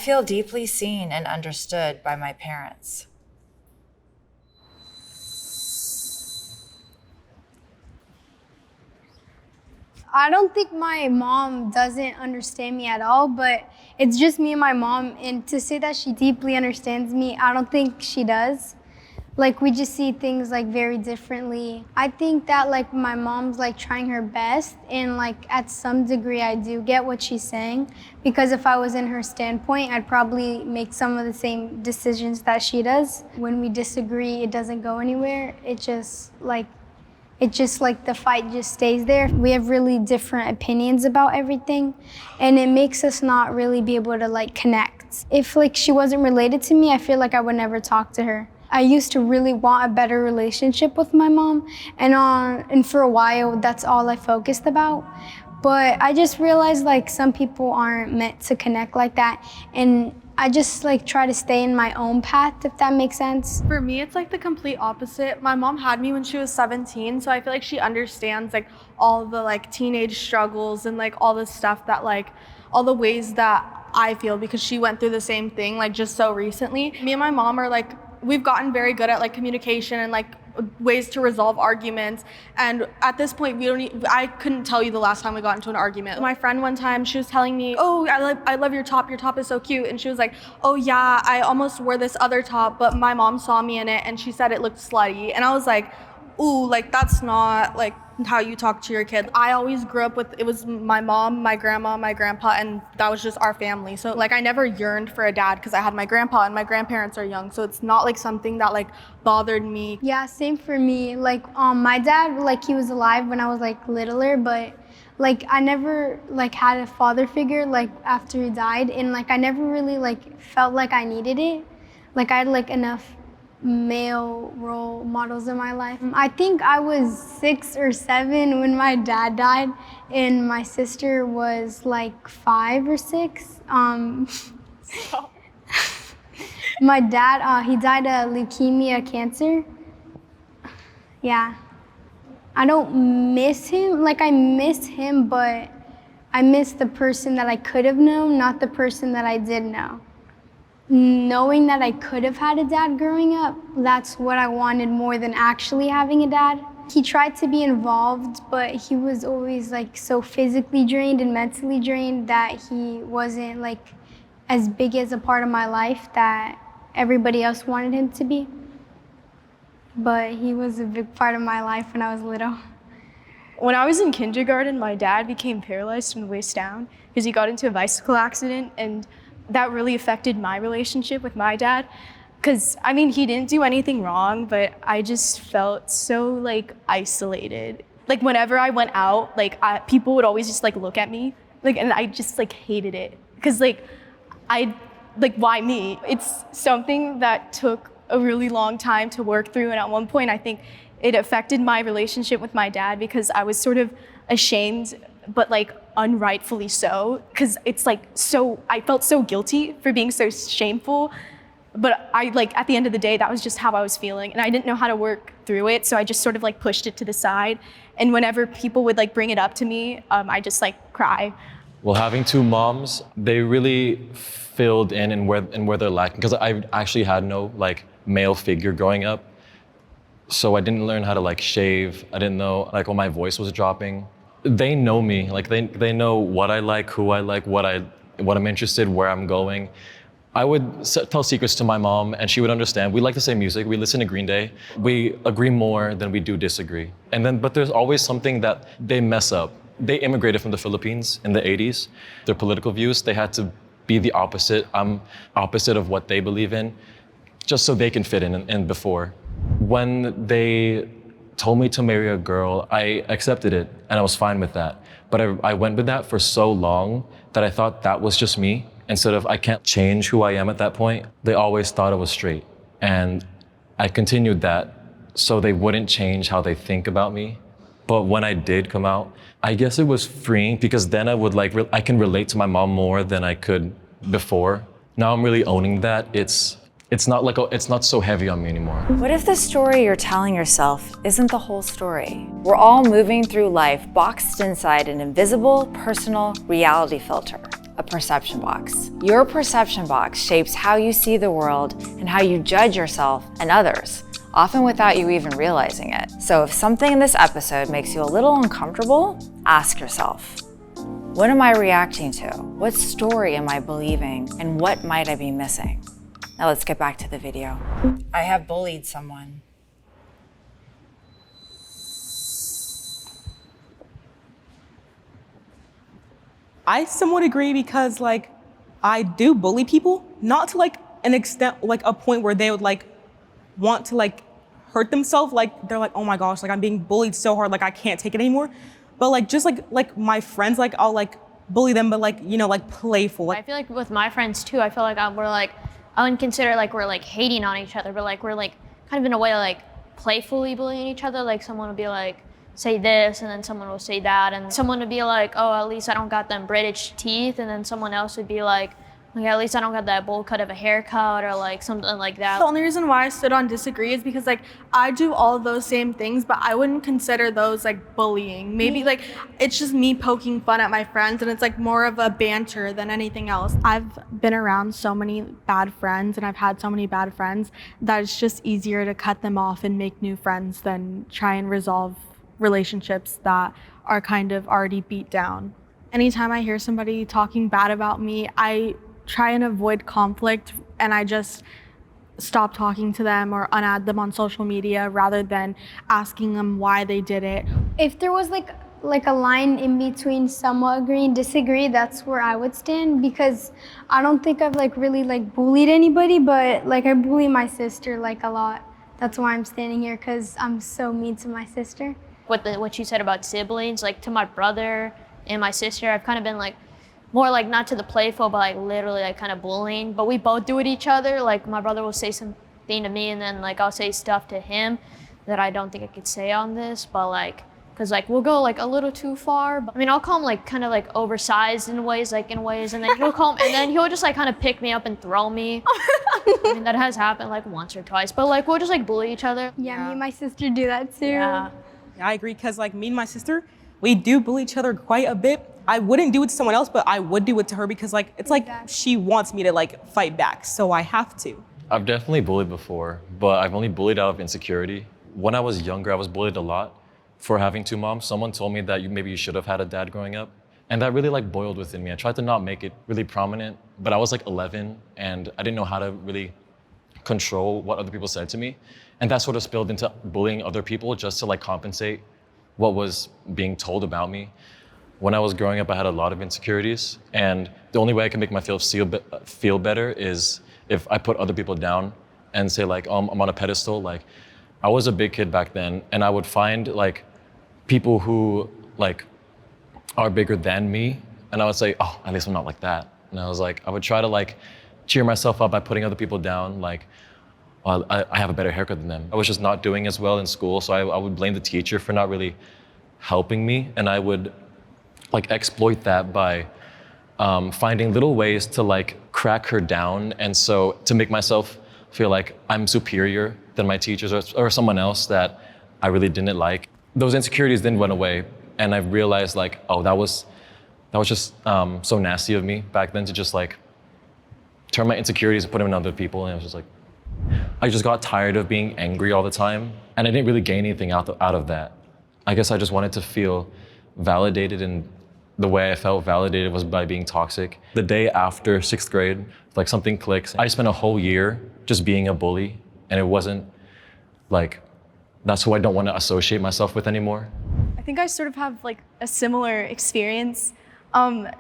feel deeply seen and understood by my parents. I don't think my mom doesn't understand me at all, but it's just me and my mom. And to say that she deeply understands me, I don't think she does. Like, we just see things like very differently. I think that like my mom's like trying her best, and like at some degree I do get what she's saying, because if I was in her standpoint, I'd probably make some of the same decisions that she does. When we disagree, it doesn't go anywhere. It just like the fight just stays there. We have really different opinions about everything, and it makes us not really be able to like connect. If like she wasn't related to me, I feel like I would never talk to her. I used to really want a better relationship with my mom, and for a while that's all I focused about. But I just realized like some people aren't meant to connect like that, and I just like try to stay in my own path, if that makes sense. For me, it's like the complete opposite. My mom had me when she was 17, so I feel like she understands like all the like teenage struggles and like all the stuff that like, all the ways that I feel, because she went through the same thing like just so recently. Me and my mom are like, we've gotten very good at like communication and like ways to resolve arguments, and at this point I couldn't tell you the last time we got into an argument. My friend one time, she was telling me, oh, I love your top is so cute, and she was like, oh yeah, I almost wore this other top, but my mom saw me in it and she said it looked slutty. And I was like, ooh, like that's not like how you talk to your kid. I always grew up with, it was my mom, my grandma, my grandpa, and that was just our family. So like I never yearned for a dad because I had my grandpa and my grandparents are young. So it's not like something that like bothered me. Yeah, same for me. Like my dad, like he was alive when I was like littler, but like I never like had a father figure like after he died, and like I never really like felt like I needed it. Like I had like enough male role models in my life. I think I was 6 or 7 when my dad died, and my sister was like 5 or 6. My dad, he died of leukemia, cancer. Yeah. I don't miss him. Like I miss him, but I miss the person that I could have known, not the person that I did know. Knowing that I could have had a dad growing up, that's what I wanted more than actually having a dad. He tried to be involved, but he was always like so physically drained and mentally drained that he wasn't like as big as a part of my life that everybody else wanted him to be. But he was a big part of my life when I was little. When I was in kindergarten, my dad became paralyzed from the waist down because he got into a bicycle accident, and that really affected my relationship with my dad. Because, I mean, he didn't do anything wrong, but I just felt so, like, isolated. Like, whenever I went out, like, people would always just, like, look at me, like, and I just, like, hated it. Because, like, why me? It's something that took a really long time to work through, and at one point, I think it affected my relationship with my dad because I was sort of ashamed, but, like, unrightfully so, because it's like I felt so guilty for being so shameful, but I like at the end of the day that was just how I was feeling, and I didn't know how to work through it, so I just sort of like pushed it to the side, and whenever people would like bring it up to me, I just like cry. Well, having 2 moms, they really filled in where they're lacking, because I actually had no like male figure growing up, so I didn't learn how to like shave. I didn't know like when my voice was dropping. They know me, like they know what I like, who I like, what I'm interested, where I'm going. I would tell secrets to my mom and she would understand. We like the same music, we listen to Green Day. We agree more than we do disagree. But there's always something that they mess up. They immigrated from the Philippines in the 80s. Their political views, they had to be the opposite. I'm opposite of what they believe in, just so they can fit in and before. When they told me to marry a girl, I accepted it and I was fine with that. But I went with that for so long that I thought that was just me. Instead of I can't change who I am at that point, they always thought I was straight. And I continued that so they wouldn't change how they think about me. But when I did come out, I guess it was freeing because then I would like, I can relate to my mom more than I could before. Now I'm really owning that. It's not so heavy on me anymore. What if the story you're telling yourself isn't the whole story? We're all moving through life boxed inside an invisible, personal reality filter. a perception box. Your perception box shapes how you see the world and how you judge yourself and others, often without you even realizing it. So if something in this episode makes you a little uncomfortable, ask yourself, what am I reacting to? What story am I believing? And what might I be missing? Now let's get back to the video. I have bullied someone. I somewhat agree because like I do bully people, not to like an extent, like a point where they would like want to like hurt themselves. Like they're like, oh my gosh, like I'm being bullied so hard, like I can't take it anymore. But like just like my friends, like I'll like bully them, but like, you know, like playful. Like, I feel like with my friends too, I feel like we're like, I wouldn't consider like we're like hating on each other, but like we're like kind of in a way like playfully bullying each other. Like someone would be like, say this, and then someone will say that, and someone would be like, oh, at least I don't got them British teeth, and then someone else would be like, at least I don't got that bowl cut of a haircut, or like something like that. The only reason why I stood on disagree is because like I do all of those same things, but I wouldn't consider those like bullying. Maybe like it's just me poking fun at my friends, and it's like more of a banter than anything else. I've been around so many bad friends, and I've had so many bad friends that it's just easier to cut them off and make new friends than try and resolve relationships that are kind of already beat down. Anytime I hear somebody talking bad about me, I try and avoid conflict, and I just stop talking to them or unadd them on social media rather than asking them why they did it. If there was like a line in between somewhat agree and disagree, that's where I would stand, because I don't think I've like really like bullied anybody, but like I bully my sister like a lot. That's why I'm standing here, because I'm so mean to my sister. What you said about siblings, like to my brother and my sister, I've kind of been like more like not to the playful, but like literally like kind of bullying. But we both do it each other. Like my brother will say something to me, and then like I'll say stuff to him that I don't think I could say on this, but like, cause like we'll go like a little too far. I mean, I'll call him like kind of like oversized in ways, and then he'll call him, and then he'll just like kind of pick me up and throw me. I mean, that has happened like once or twice, but like we'll just like bully each other. Yeah, me and my sister do that too. Yeah. I agree, because like me and my sister, we do bully each other quite a bit. I wouldn't do it to someone else, but I would do it to her, because like it's like she wants me to like fight back, so I have to. I've definitely bullied before, but I've only bullied out of insecurity. When I was younger, I was bullied a lot for having two moms. Someone told me that maybe you should have had a dad growing up, and that really like boiled within me. I tried to not make it really prominent, but I was like 11, and I didn't know how to really control what other people said to me. And that sort of spilled into bullying other people just to like compensate what was being told about me. When I was growing up, I had a lot of insecurities, and the only way I can make myself feel better is if I put other people down and say like, oh, I'm on a pedestal. Like, I was a big kid back then, and I would find like people who like are bigger than me, and I would say, oh, at least I'm not like that. And I was like, I would try to like cheer myself up by putting other people down, like, I have a better haircut than them. I was just not doing as well in school, so I would blame the teacher for not really helping me, and I would like exploit that by finding little ways to like crack her down, and so to make myself feel like I'm superior than my teachers or someone else that I really didn't like. Those insecurities then went away, and I realized like, oh, that was just so nasty of me back then to just like turn my insecurities and put them in other people, and it was just like, I just got tired of being angry all the time, and I didn't really gain anything out of that. I guess I just wanted to feel validated, and the way I felt validated was by being toxic. The day after 6th grade, like something clicks. I spent a whole year just being a bully, and it wasn't like, that's who I don't want to associate myself with anymore. I think I sort of have like a similar experience.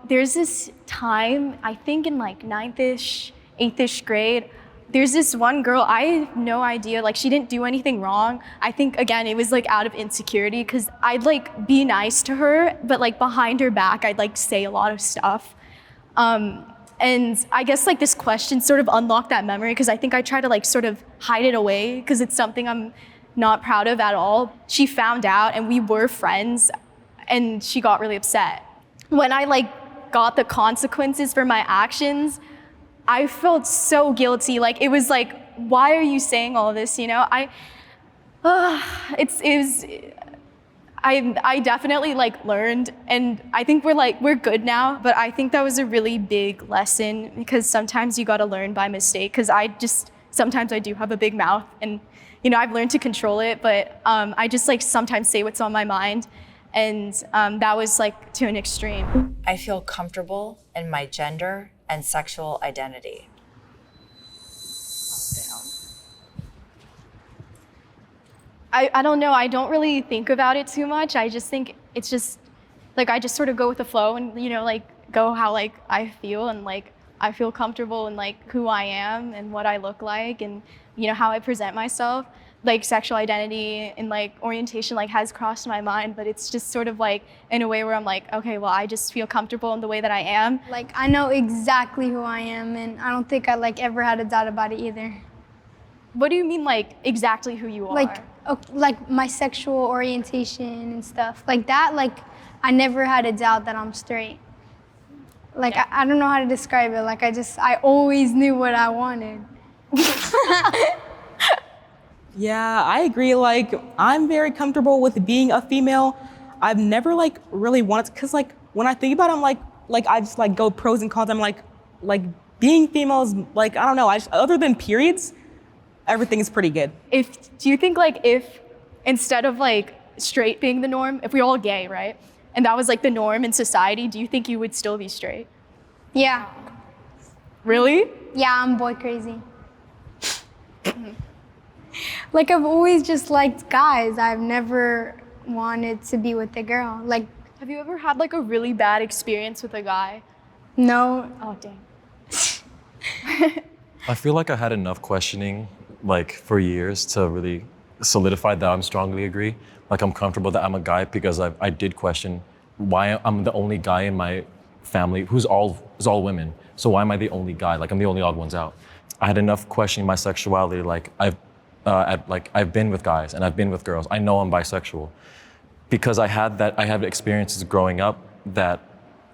There's this time, I think in like 9th-ish, 8th-ish grade, there's this one girl, I have no idea, like she didn't do anything wrong. I think, again, it was like out of insecurity, because I'd like be nice to her, but like behind her back, I'd like say a lot of stuff. And I guess like this question sort of unlocked that memory, because I think I try to like sort of hide it away, because it's something I'm not proud of at all. She found out, and we were friends, and she got really upset. When I like got the consequences for my actions, I felt so guilty. Like it was like, why are you saying all this? You know, I I definitely like learned, and I think we're good now, but I think that was a really big lesson because sometimes you gotta learn by mistake, because sometimes I do have a big mouth, and I've learned to control it, but I just like sometimes say what's on my mind, and that was like to an extreme. I feel comfortable in my gender and sexual identity. I don't know, I don't really think about it too much. I just think it's just like I just sort of go with the flow and like go how like I feel, and like I feel comfortable in like who I am and what I look like, and how I present myself. Like sexual identity and like orientation like has crossed my mind, but it's just sort of like in a way where I'm like, okay, well, I just feel comfortable in the way that I am. Like I know exactly who I am, and I don't think I like ever had a doubt about it either. What do you mean like exactly who you are? Like my sexual orientation and stuff like that. Like I never had a doubt that I'm straight. Like Yeah. I don't know how to describe it. Like I always knew what I wanted. Yeah, I agree. Like, I'm very comfortable with being a female. I've never like really wanted, cause like when I think about it, I'm like I just like go pros and cons. I'm like being female is like, I don't know. Other than periods, everything is pretty good. Do you think like if instead of like straight being the norm, if we were all gay, right? And that was like the norm in society, do you think you would still be straight? Yeah. Really? Yeah, I'm boy crazy. Like I've always just liked guys. I've never wanted to be with a girl. Like, Have you ever had like a really bad experience with a guy? no. Oh, dang. I feel like I had enough questioning like for years to really solidify that I'm strongly agree. Like I'm comfortable that I'm a guy because I did question why I'm the only guy in my family who's all women. So why am I the only guy? Like I'm the only odd ones out. I had enough questioning my sexuality. Like I've been with guys and I've been with girls. I know I'm bisexual because I had experiences growing up that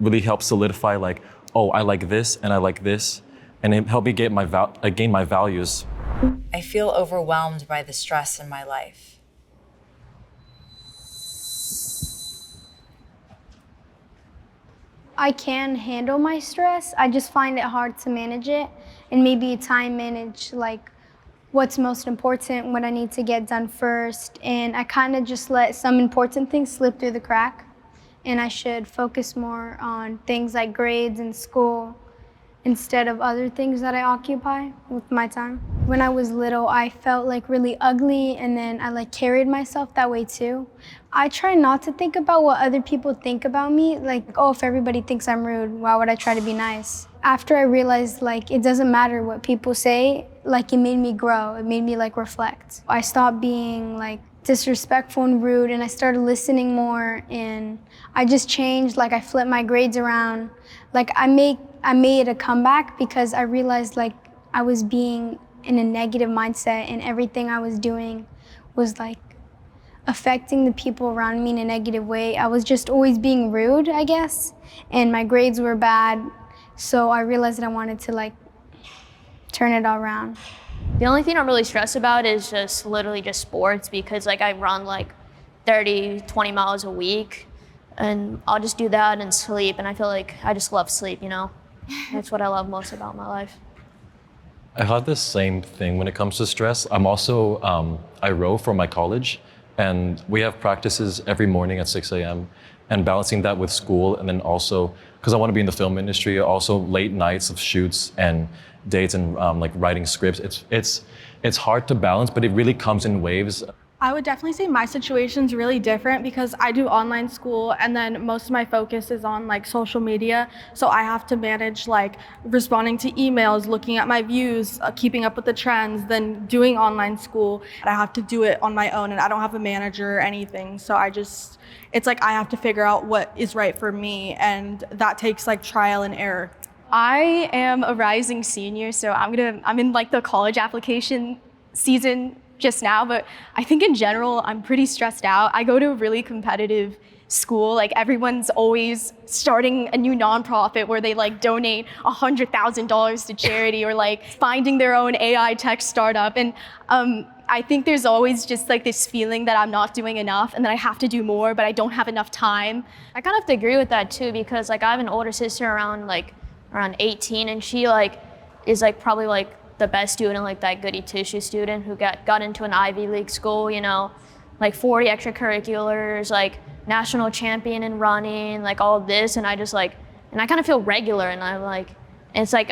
really helped solidify like, oh, I like this and I like this, and it helped me gain my values. I feel overwhelmed by the stress in my life. I can handle my stress. I just find it hard to manage it and maybe time manage like what's most important, what I need to get done first. And I kind of just let some important things slip through the crack. And I should focus more on things like grades and school instead of other things that I occupy with my time. When I was little, I felt like really ugly, and then I like carried myself that way too. I try not to think about what other people think about me. Like, oh, if everybody thinks I'm rude, why would I try to be nice? After I realized like it doesn't matter what people say, like it made me grow, it made me like reflect. I stopped being like disrespectful and rude, and I started listening more, and I just changed. Like I flipped my grades around. Like I made a comeback because I realized like I was being in a negative mindset, and everything I was doing was like affecting the people around me in a negative way. I was just always being rude, I guess, and my grades were bad. So I realized that I wanted to like turn it all around. The only thing I'm really stressed about is just literally just sports, because like I run like 30, 20 miles a week, and I'll just do that and sleep, and I feel like I just love sleep, you know? That's what I love most about my life. I had the same thing when it comes to stress. I'm also, I row for my college, and we have practices every morning at 6 a.m. and balancing that with school, and then also, because I want to be in the film industry, also late nights of shoots and dates and like writing scripts. It's hard to balance, but it really comes in waves. I would definitely say my situation's really different because I do online school, and then most of my focus is on like social media. So I have to manage like responding to emails, looking at my views, keeping up with the trends, then doing online school. I have to do it on my own, and I don't have a manager or anything. So it's like I have to figure out what is right for me, and that takes like trial and error. I am a rising senior, so I'm in like the college application season just now, but I think in general, I'm pretty stressed out. I go to a really competitive school. Like everyone's always starting a new nonprofit where they like donate $100,000 to charity, or like finding their own AI tech startup. And I I think there's always just like this feeling that I'm not doing enough and that I have to do more, but I don't have enough time. I kind of have to agree with that too, because like I have an older sister around 18, and she like is like probably like the best student, like that goody two-shoe student who got into an Ivy League school, you know, like 40 extracurriculars, like national champion in running, like all of this, and I just like, and I kind of feel regular, and I'm like, and it's like,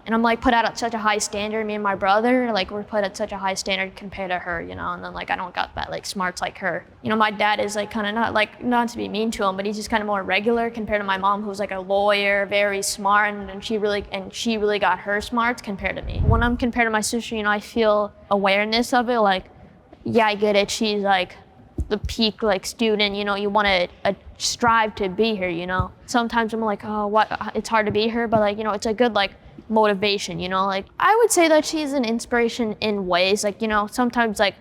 and I'm like put out at such a high standard. Me and my brother, like we're put at such a high standard compared to her, you know. And then like I don't got that like smarts like her. You know, my dad is like kind of not to be mean to him, but he's just kind of more regular compared to my mom, who's like a lawyer, very smart, and she really got her smarts compared to me. When I'm compared to my sister, you know, I feel awareness of it. Like, yeah, I get it. She's like the peak like student, you know, you want to strive to be her, you know. Sometimes I'm like, oh, what? It's hard to be her, but like, you know, it's a good like motivation, you know. Like I would say that she's an inspiration in ways, like, you know, sometimes like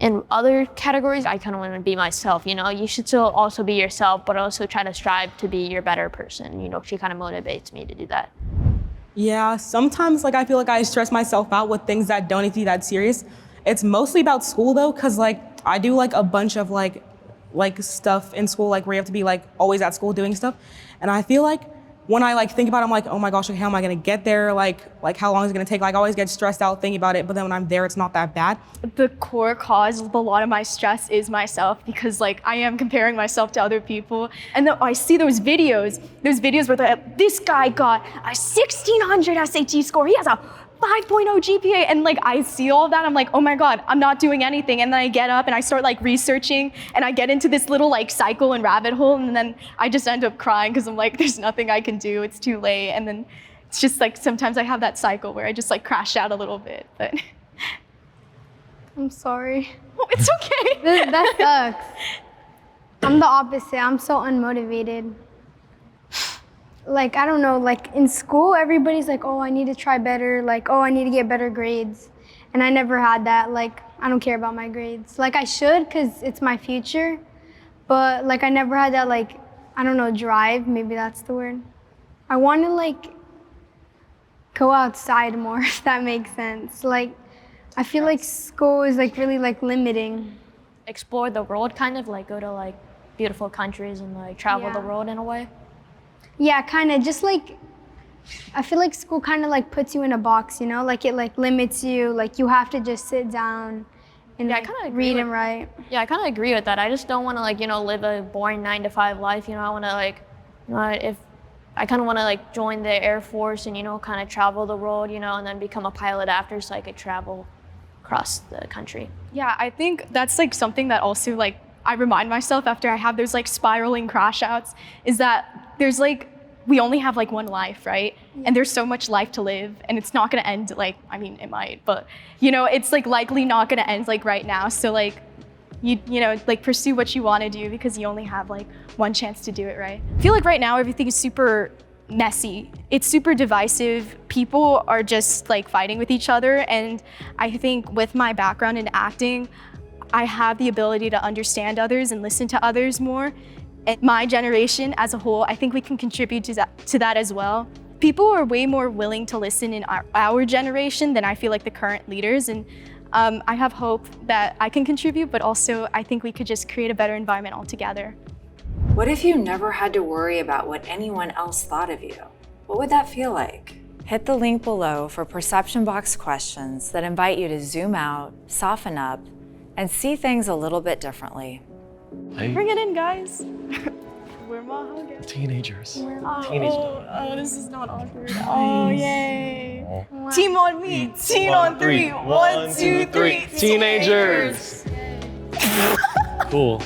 in other categories I kind of want to be myself, you know. You should still also be yourself, but also try to strive to be your better person, you know. She kind of motivates me to do that. Yeah, sometimes like I feel like I stress myself out with things that don't need to be that serious. It's mostly about school though, because like I do like a bunch of like stuff in school, like where you have to be like always at school doing stuff, and I feel like when I like think about it, I'm like, oh my gosh, like how am I gonna get there? Like how long is it gonna take? Like I always get stressed out thinking about it, but then when I'm there, it's not that bad. The core cause of a lot of my stress is myself, because like I am comparing myself to other people. And then I see those videos where this guy got a 1600 SAT score. He has a 5.0 GPA, and like I see all that, I'm like, oh my God, I'm not doing anything. And then I get up and I start like researching, and I get into this little like cycle and rabbit hole, and then I just end up crying because I'm like, there's nothing I can do, it's too late. And then it's just like sometimes I have that cycle where I just like crash out a little bit, but I'm sorry. oh, it's okay. That sucks. I'm the opposite. I'm so unmotivated. Like, I don't know, like in school, everybody's like, oh, I need to try better. Like, oh, I need to get better grades. And I never had that. Like, I don't care about my grades. Like, I should, because it's my future. But like, I never had that, like, I don't know, drive. Maybe that's the word. I want to like go outside more, if that makes sense. Like, I feel like school is like really like limiting. Explore the world, kind of like go to like beautiful countries and like travel the world in a way. Yeah, kind of just like, I feel like school kind of like puts you in a box, you know, like it like limits you, like you have to just sit down and I kind of read and write. Yeah, I kind of agree with that. I just don't want to like, you know, live a boring 9-to-5 life, you know. I want to like, you know, I kind of want to like join the Air Force and, you know, kind of travel the world, you know, and then become a pilot after, so I could travel across the country. Yeah, I think that's like something that also like I remind myself after I have those like spiraling crash outs, is that there's like, we only have like one life, right? Yeah. And there's so much life to live, and it's not gonna end like, I mean, it might, but you know, it's like likely not gonna end like right now. So like, you know, like pursue what you wanna do, because you only have like one chance to do it, right? I feel like right now everything is super messy. It's super divisive. People are just like fighting with each other. And I think with my background in acting, I have the ability to understand others and listen to others more. And my generation as a whole, I think we can contribute to that as well. People are way more willing to listen in our generation than I feel like the current leaders. And I have hope that I can contribute, but also I think we could just create a better environment altogether. What if you never had to worry about what anyone else thought of you? What would that feel like? Hit the link below for perception box questions that invite you to zoom out, soften up, and see things a little bit differently. Hey. Bring it in, guys. We're mahogany. Teenagers. Oh, this is not awkward. Oh, yay. Oh. Team on me, team on three. 1, 2, 3. Teenagers. Cool.